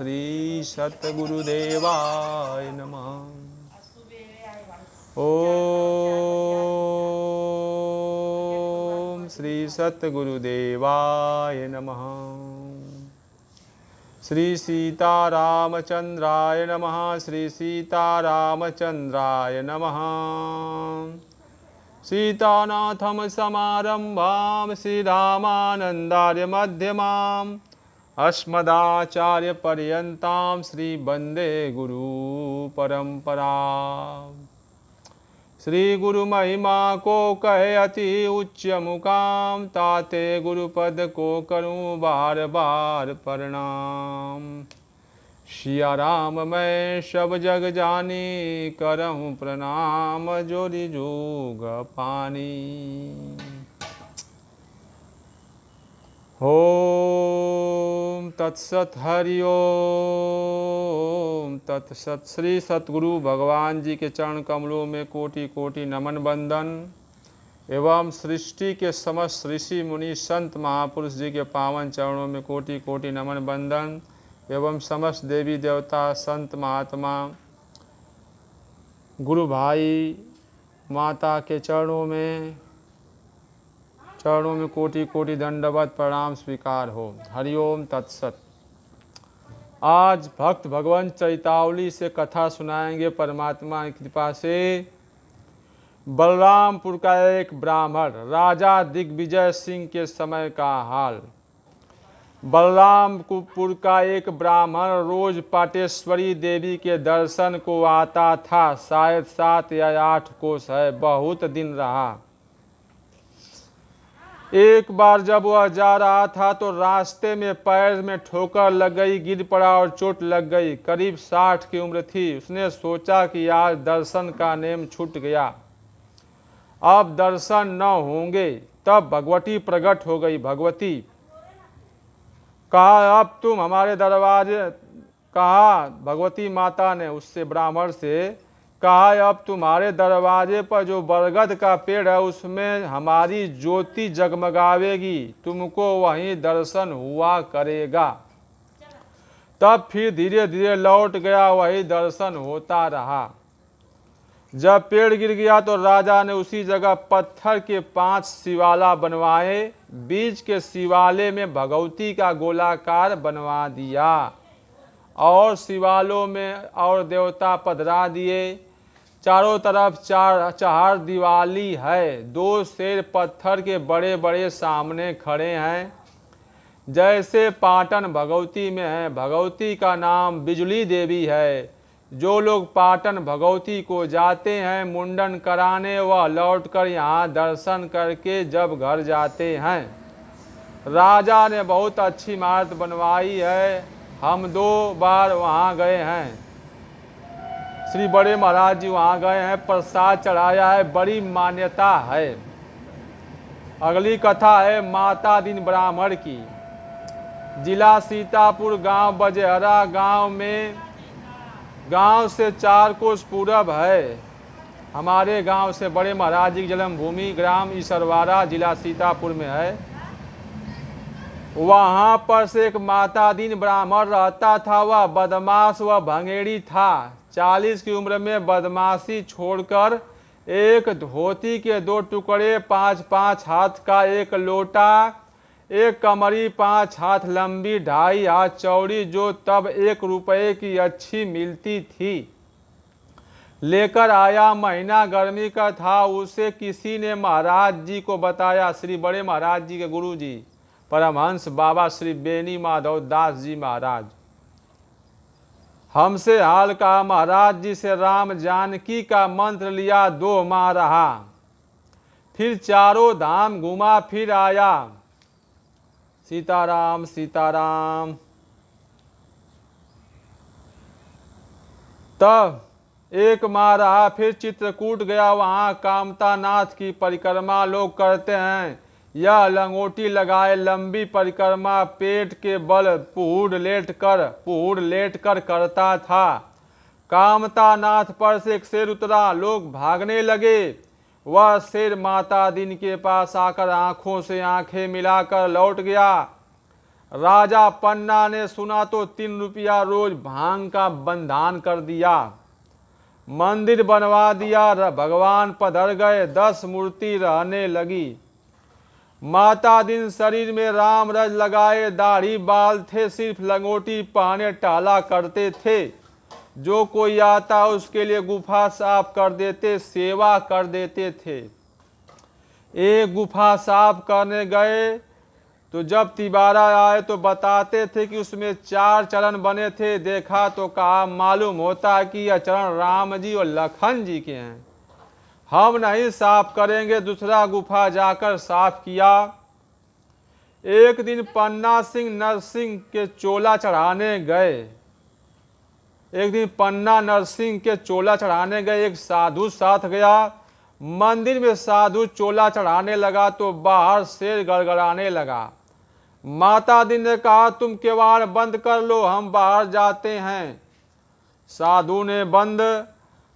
श्री सतगुरुदेवाय नमः। ओम श्री सतगुरुदेवाय नमः। श्री सीतारामचंद्राय नमः। श्री सीतारामचंद्राय नमः। सीतानाथम समारंभां श्रीरामानंदार्य मध्यमाम् अस्मदाचार्य पर्यन्तां श्री वंदे गुरु परंपरा। श्री गुरु महिमा को कहे अति उच्च मुकाम, ताते गुरुपद को करूं बार बार प्रणाम। सिया राम मैं सब जग जानी, करहूं प्रणाम जोरी जोग पानी। ओम तत्सत हरि ओम तत्सत। श्री सतगुरु भगवान जी के चरण कमलों में कोटि कोटि नमन बंदन एवं सृष्टि के समस्त ऋषि मुनि संत महापुरुष जी के पावन चरणों में कोटि कोटि नमन बंदन एवं समस्त देवी देवता संत महात्मा गुरु भाई माता के चरणों में कोटि कोटि दंडवत प्रणाम स्वीकार हो। हरिओम तत्सत। आज भक्त भगवान चैतावली से कथा सुनाएंगे परमात्मा की कृपा से। बलरामपुर का एक ब्राह्मण राजा दिग्विजय सिंह के समय का हाल। बलरामपुर का एक ब्राह्मण रोज पाटेश्वरी देवी के दर्शन को आता था। शायद 7 या 8 कोस है, बहुत दिन रहा। एक बार जब वह जा रहा था तो रास्ते में पैर में ठोकर लग गई, गिर पड़ा और चोट लग गई। करीब 60 की उम्र थी। उसने सोचा कि आज दर्शन का नेम छूट गया, अब दर्शन न होंगे। तब भगवती प्रकट हो गई। भगवती कहा, अब तुम हमारे दरवाजे। कहा भगवती माता ने उससे, ब्राह्मण से कहा, अब तुम्हारे दरवाजे पर जो बरगद का पेड़ है उसमें हमारी ज्योति जगमगावेगी, तुमको वहीं दर्शन हुआ करेगा। तब फिर धीरे धीरे लौट गया, वही दर्शन होता रहा। जब पेड़ गिर गया तो राजा ने उसी जगह पत्थर के 5 शिवाला बनवाए। बीच के शिवाले में भगवती का गोलाकार बनवा दिया और शिवालों में और देवता पधरा दिए। चारों तरफ चार दिवाली है। 2 शेर पत्थर के बड़े बड़े सामने खड़े हैं, जैसे पाटन भगवती में है। भगवती का नाम बिजली देवी है। जो लोग पाटन भगवती को जाते हैं मुंडन कराने, वह लौटकर यहाँ दर्शन करके जब घर जाते हैं। राजा ने बहुत अच्छी इमारत बनवाई है। हम 2 बार वहाँ गए हैं। श्री बड़े महाराज जी वहाँ गए हैं, प्रसाद चढ़ाया है, बड़ी मान्यता है। अगली कथा है माता दीन ब्राह्मण की। जिला सीतापुर, गांव बजेहरा। गांव से 4 कोस पूरब है। हमारे गांव से बड़े महाराज जी की जन्मभूमि ग्राम ईसरवाड़ा जिला सीतापुर में है। वहाँ पर से एक माता दीन ब्राह्मण रहता था। वह बदमाश व भंगेड़ी था। 40 की उम्र में बदमाशी छोड़कर एक धोती के 2 टुकड़े, 5-5 हाथ का एक लोटा, एक कमरी 5 हाथ लंबी, 2.5 हाथ चौड़ी, जो तब 1 रुपये की अच्छी मिलती थी, लेकर आया। महीना गर्मी का था। उसे किसी ने महाराज जी को बताया। श्री बड़े महाराज जी के गुरु जी परमहंस बाबा श्री बेनी माधव दास जी महाराज हमसे हाल कहा। महाराज जी से राम जानकी का मंत्र लिया। 2 माह रहा, फिर चारों धाम घुमा फिर आया। सीताराम सीताराम। तब 1 माह रहा, फिर चित्रकूट गया। वहाँ कामता नाथ की परिक्रमा लोग करते हैं। यह लंगोटी लगाए लंबी परिक्रमा पेट के बल पुहुड़ लेट कर करता था। कामता नाथ पर से एक शेर उतरा। लोग भागने लगे। वह शेर माता दीन के पास आकर आंखों से आंखें मिलाकर लौट गया। राजा पन्ना ने सुना तो 3 रुपया रोज भांग का बंधान कर दिया। मंदिर बनवा दिया, भगवान पधर गए, 10 मूर्ति रहने लगी। माता दिन शरीर में राम रज लगाए, दाढ़ी बाल थे, सिर्फ लंगोटी पहने टहला करते थे। जो कोई आता उसके लिए गुफा साफ कर देते, सेवा कर देते थे। एक गुफा साफ करने गए तो जब तिबारा आए तो बताते थे कि उसमें 4 चरण बने थे। देखा तो कहा मालूम होता है कि यह चरण राम जी और लखन जी के हैं, हम नहीं साफ करेंगे। दूसरा गुफा जाकर साफ किया। एक दिन पन्ना सिंह नरसिंह के चोला चढ़ाने गए। एक साधु साथ गया। मंदिर में साधु चोला चढ़ाने लगा तो बाहर शेर गड़गड़ाने लगा। माता दी ने कहा तुम किवाड़ बंद कर लो, हम बाहर जाते हैं। साधु ने बंद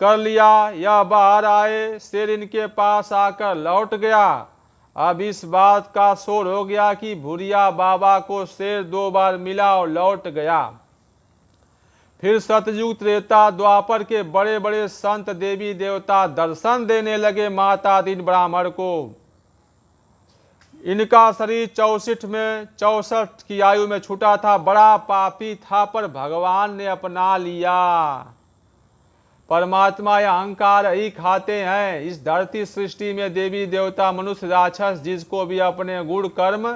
कर लिया। यह बाहर आए, शेर इनके पास आकर लौट गया। अब इस बात का शोर हो गया कि भूरिया बाबा को शेर 2 बार मिला और लौट गया। फिर सतयुग त्रेता द्वापर के बड़े बड़े संत देवी देवता दर्शन देने लगे माता दीन ब्राह्मण को। इनका शरीर 64 की आयु में छूटा था। बड़ा पापी था पर भगवान ने अपना लिया। परमात्मा या अहंकार ही खाते हैं। इस धरती सृष्टि में देवी देवता मनुष्य राक्षस जिसको भी अपने गुण कर्म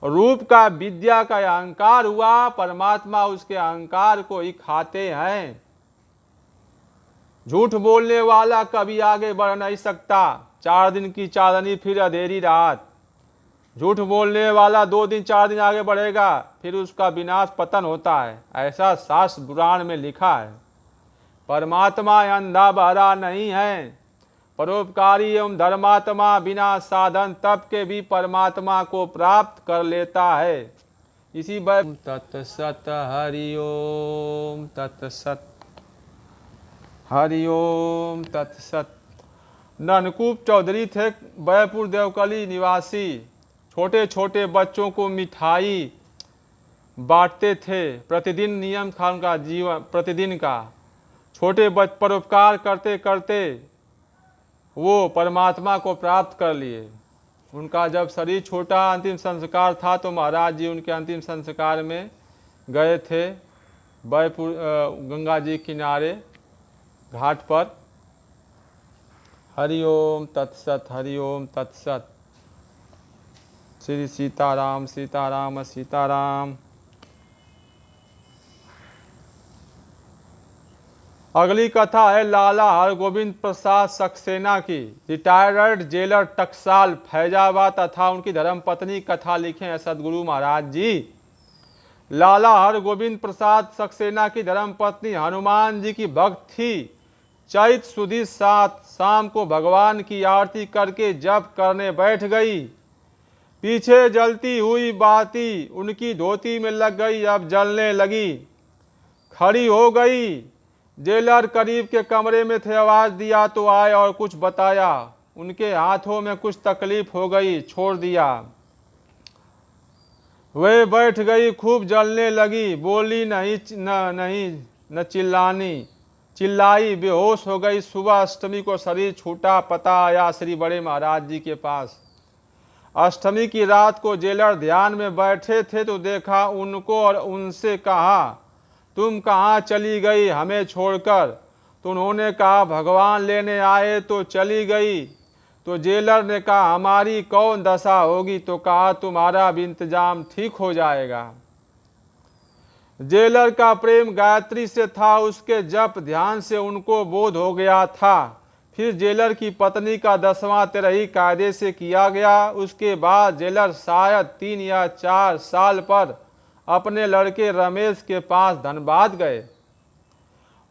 रूप का विद्या का अहंकार हुआ, परमात्मा उसके अहंकार को ही खाते हैं। झूठ बोलने वाला कभी आगे बढ़ नहीं सकता। 4 दिन की चांदनी फिर अंधेरी रात। झूठ बोलने वाला 2 दिन 4 दिन आगे बढ़ेगा, फिर उसका विनाश पतन होता है। ऐसा शास्त्र पुराण में लिखा है। परमात्मा अंधा बहरा नहीं है। परोपकारी एवं धर्मात्मा बिना साधन तप के भी परमात्मा को प्राप्त कर लेता है। इसी तत्सत हरिओम तत्सत हरिओम तत्सत। ननकूप चौधरी थे बैपुर देवकली निवासी। छोटे छोटे बच्चों को मिठाई बांटते थे। प्रतिदिन नियम था उनका जीवन प्रतिदिन का। छोटे परोपकार करते करते वो परमात्मा को प्राप्त कर लिए। उनका जब शरीर छोटा अंतिम संस्कार था तो महाराज जी उनके अंतिम संस्कार में गए थे बैपुर गंगा जी किनारे घाट पर। हरिओम तत्सत हरिओम तत्सत। श्री सीताराम सीताराम सीताराम। अगली कथा है लाला हरगोविंद प्रसाद सक्सेना की। रिटायर्ड जेलर टकसाल फैजाबाद तथा उनकी धर्मपत्नी कथा लिखे हैं सदगुरु महाराज जी। लाला हरगोविंद प्रसाद सक्सेना की धर्मपत्नी हनुमान जी की भक्त थी। चैत सुदी 7 शाम को भगवान की आरती करके जप करने बैठ गई। पीछे जलती हुई बाती उनकी धोती में लग गई। अब जलने लगी, खड़ी हो गई। जेलर करीब के कमरे में थे। आवाज दिया तो आए और कुछ बताया। उनके हाथों में कुछ तकलीफ हो गई, छोड़ दिया। वे बैठ गई, खूब जलने लगी। बोली न चिल्लाई, बेहोश हो गई। सुबह अष्टमी को शरीर छूटा। पता आया श्री बड़े महाराज जी के पास। अष्टमी की रात को जेलर ध्यान में बैठे थे तो देखा उनको और उनसे कहा तुम कहाँ चली गई हमें छोड़कर। तो उन्होंने कहा भगवान लेने आए तो चली गई। तो जेलर ने कहा हमारी कौन दशा होगी। तो कहा तुम्हारा भी इंतजाम ठीक हो जाएगा। जेलर का प्रेम गायत्री से था। उसके जप ध्यान से उनको बोध हो गया था। फिर जेलर की पत्नी का 10वां तिरही कायदे से किया गया। उसके बाद जेलर शायद 3 या 4 साल पर अपने लड़के रमेश के पास धनबाद गए।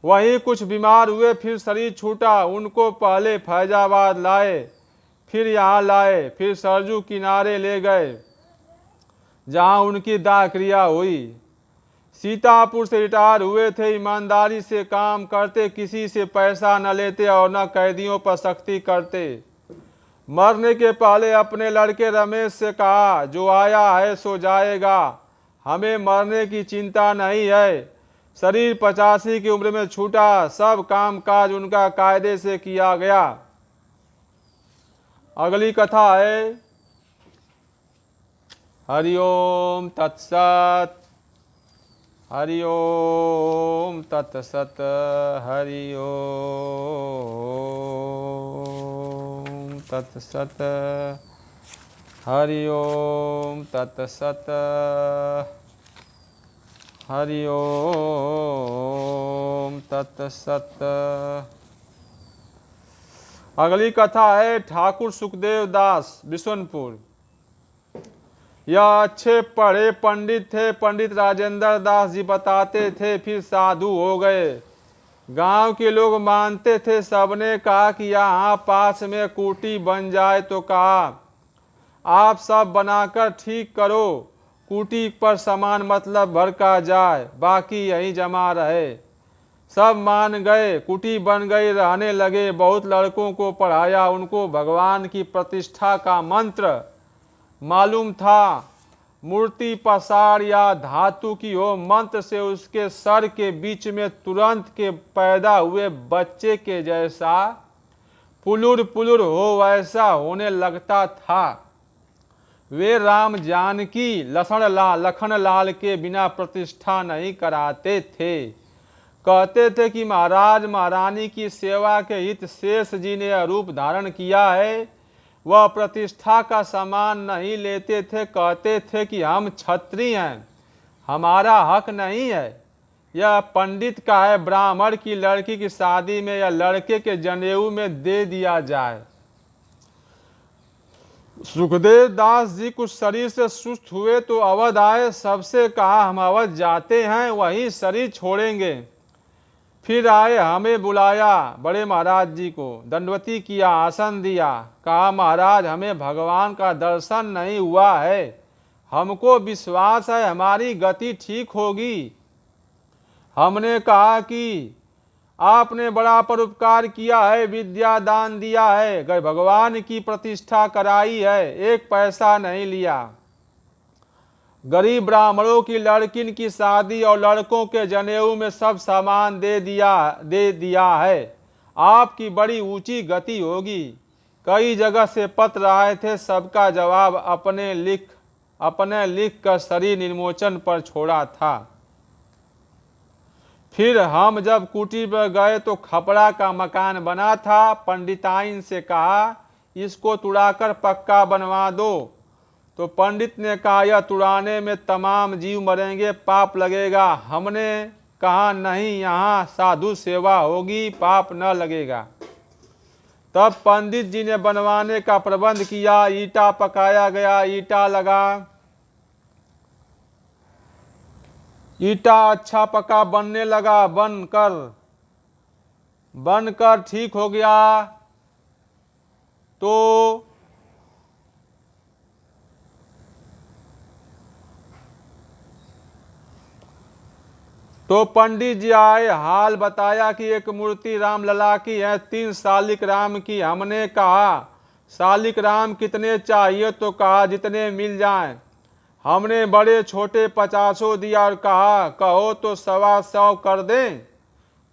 वहीं कुछ बीमार हुए, फिर शरीर छूटा। उनको पहले फैजाबाद लाए, फिर यहाँ लाए, फिर सरजू किनारे ले गए जहाँ उनकी दाह क्रिया हुई। सीतापुर से रिटायर हुए थे। ईमानदारी से काम करते, किसी से पैसा न लेते और न कैदियों पर सख्ती करते। मरने के पहले अपने लड़के रमेश से कहा जो आया है सो जाएगा, हमें मरने की चिंता नहीं है। शरीर 85 की उम्र में छूटा, सब काम काज उनका कायदे से किया गया। अगली कथा है हरि ओम तत्सत, हरि ओम तत्सत, हरि ओम तत्सत, हरि ओम तत्सत, हरि ओम तत्सत। अगली कथा है ठाकुर सुखदेव दास बिशनपुर। यह अच्छे पढ़े पंडित थे। पंडित राजेंद्र दास जी बताते थे, फिर साधु हो गए। गांव के लोग मानते थे। सबने कहा कि यहाँ पास में कुटी बन जाए, तो कहा आप सब बनाकर ठीक करो, कुटी पर सामान मतलब भर का जाए, बाकी यहीं जमा रहे। सब मान गए, कुटी बन गई, रहने लगे। बहुत लड़कों को पढ़ाया, उनको भगवान की प्रतिष्ठा का मंत्र मालूम था। मूर्ति पसार या धातु की हो, मंत्र से उसके सर के बीच में तुरंत के पैदा हुए बच्चे के जैसा पुलुर पुलुर हो, वैसा होने लगता था। वे राम जानकी लखन लाल के बिना प्रतिष्ठा नहीं कराते थे। कहते थे कि महाराज महारानी की सेवा के हित शेष जी ने रूप धारण किया है। वह प्रतिष्ठा का सामान नहीं लेते थे। कहते थे कि हम क्षत्रिय हैं, हमारा हक नहीं है, यह पंडित का है। ब्राह्मण की लड़की की शादी में या लड़के के जनेऊ में दे दिया जाए। सुखदेव दास जी कुछ शरीर से सुस्त हुए तो अवध आए। सबसे कहा हम अवध जाते हैं, वही शरीर छोड़ेंगे। फिर आए, हमें बुलाया, बड़े महाराज जी को दंडवती किया, आसन दिया। कहा महाराज हमें भगवान का दर्शन नहीं हुआ है, हमको विश्वास है हमारी गति ठीक होगी। हमने कहा कि आपने बड़ा परोपकार किया है, विद्या दान दिया है, भगवान की प्रतिष्ठा कराई है, एक पैसा नहीं लिया। गरीब ब्राह्मणों की लड़किन की शादी और लड़कों के जनेऊ में सब सामान दे दिया है। आपकी बड़ी ऊंची गति होगी। कई जगह से पत्र आए थे, सबका जवाब अपने लिख कर शरीर निर्मोचन पर छोड़ा था। फिर हम जब कुटी पर गए तो खपड़ा का मकान बना था। पंडिताइन से कहा इसको तुड़ाकर पक्का बनवा दो। तो पंडित ने कहा यह तुड़ाने में तमाम जीव मरेंगे, पाप लगेगा। हमने कहा नहीं, यहाँ साधु सेवा होगी, पाप न लगेगा। तब पंडित जी ने बनवाने का प्रबंध किया। ईटा पकाया गया, ईटा लगा, ईटा अच्छा पका, बनने लगा। बनकर ठीक हो गया। तो पंडित जी आए, हाल बताया कि एक मूर्ति राम लला की है, 3 शालिक राम की। हमने कहा शालिक राम कितने चाहिए? तो कहा जितने मिल जाएं। हमने बड़े छोटे 50 दिया और कहा कहो तो 125 कर दें।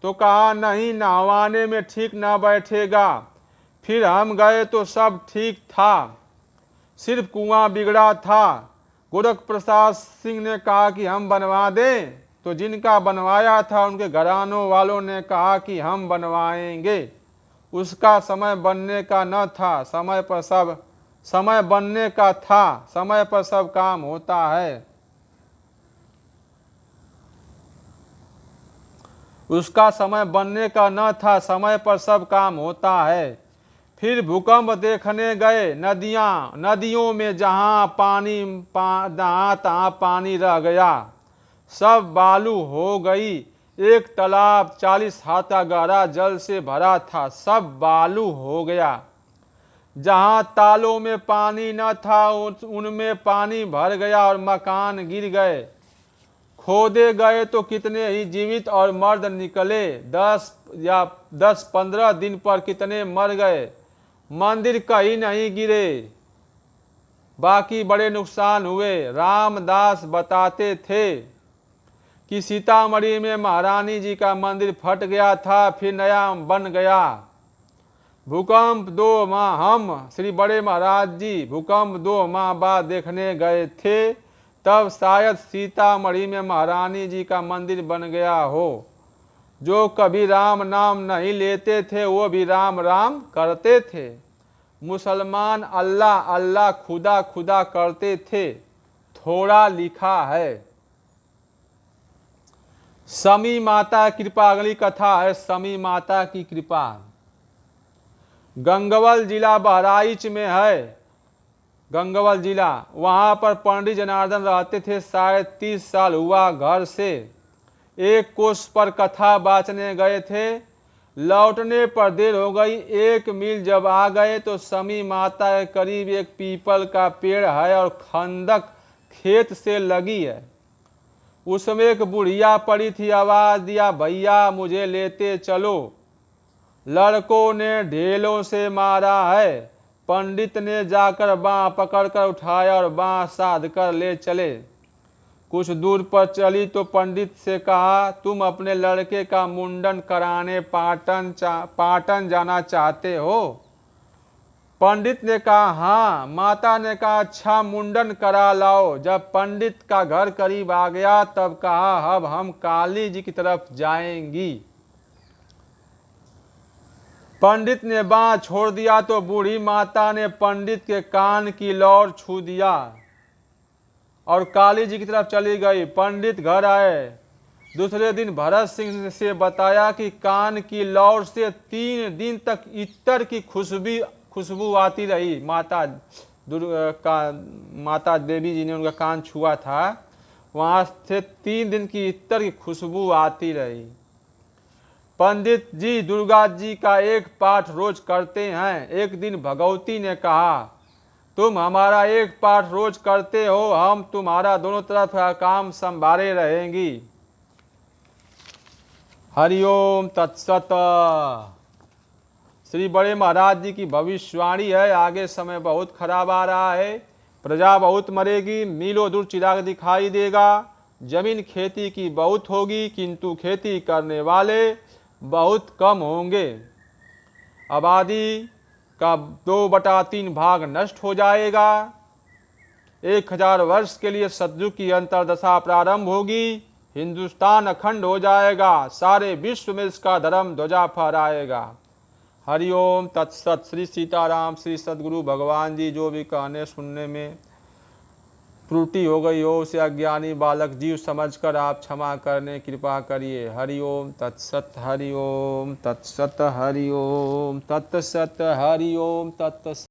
तो कहा नहीं, नहवाने में ठीक न बैठेगा। फिर हम गए तो सब ठीक था, सिर्फ कुआं बिगड़ा था। गोरख प्रसाद सिंह ने कहा कि हम बनवा दें। तो जिनका बनवाया था उनके घरानों वालों ने कहा कि हम बनवाएंगे। उसका समय बनने का न था, समय बनने का था, समय पर सब काम होता है। उसका समय बनने का न था, समय पर सब काम होता है। फिर भूकंप देखने गए। नदियों में जहाँ तहाँ पानी रह गया, सब बालू हो गई। एक तालाब 40 हाथ का गहरा जल से भरा था, सब बालू हो गया। जहाँ तालों में पानी न था उनमें पानी भर गया और मकान गिर गए। खोदे गए तो कितने ही जीवित और मर्द निकले। 10-15 दिन पर कितने मर गए। मंदिर कहीं नहीं गिरे, बाकी बड़े नुकसान हुए। रामदास बताते थे कि सीतामढ़ी में महारानी जी का मंदिर फट गया था, फिर नया बन गया। भूकंप 2 माह, हम श्री बड़े महाराज जी भूकंप 2 माह बाद देखने गए थे, तब शायद सीतामढ़ी में महारानी जी का मंदिर बन गया हो। जो कभी राम नाम नहीं लेते थे वो भी राम राम करते थे। मुसलमान अल्लाह अल्लाह खुदा खुदा करते थे, थोड़ा लिखा है। शमी माता की कृपा, अगली कथा है शमी माता की कृपा। गंगवल जिला बहराइच में है, गंगवल जिला। वहाँ पर पंडित जनार्दन रहते थे, शायद 30 साल हुआ घर से। एक कोष पर कथा बाँचने गए थे, लौटने पर देर हो गई। 1 मील जब आ गए तो शमी माता के करीब एक पीपल का पेड़ है और खंदक खेत से लगी है। उसमें एक बुढ़िया पड़ी थी, आवाज दिया, भैया मुझे लेते चलो। लड़कों ने ढेलों से मारा है। पंडित ने जाकर बाँह पकड़कर उठाया और बाँह साध कर ले चले। कुछ दूर पर चली तो पंडित से कहा, तुम अपने लड़के का मुंडन कराने पाटन जाना चाहते हो? पंडित ने कहा हाँ। माता ने कहा अच्छा मुंडन करा लाओ। जब पंडित का घर करीब आ गया तब कहा अब हम काली जी की तरफ जाएंगी। पंडित ने बाँह छोड़ दिया तो बूढ़ी माता ने पंडित के कान की लौर छू दिया और काली जी की तरफ चली गई। पंडित घर आए। दूसरे दिन भरत सिंह से बताया कि कान की लौर से 3 दिन तक इत्तर की खुशबू आती रही। माता देवी जी ने उनका कान छुआ था, वहाँ से 3 दिन की इत्तर की खुशबू आती रही। पंडित जी दुर्गा जी का एक पाठ रोज करते हैं। एक दिन भगवती ने कहा तुम हमारा एक पाठ रोज करते हो, हम तुम्हारा दोनों तरफ का काम संभाले रहेंगी। हरिओम तत्सत। श्री बड़े महाराज जी की भविष्यवाणी है, आगे समय बहुत खराब आ रहा है, प्रजा बहुत मरेगी, मीलों दूर चिराग दिखाई देगा, जमीन खेती की बहुत होगी किंतु खेती करने वाले बहुत कम होंगे। आबादी का 2/3 भाग नष्ट हो जाएगा। 1000 वर्ष के लिए सतयुग की अंतरदशा प्रारंभ होगी। हिंदुस्तान अखंड हो जाएगा, सारे विश्व में इसका धर्म ध्वजा फहराएगा। हरिओम तत्सत। श्री सीताराम। श्री सद्गुरु भगवान जी जो भी कहने सुनने में त्रुटि हो गई हो उसे अज्ञानी बालक जीव समझकर आप क्षमा करने कृपा करिए। हरिओम तत्सत। हरिओम तत्सत। हरिओम तत्सत। हरिओम तत्सत।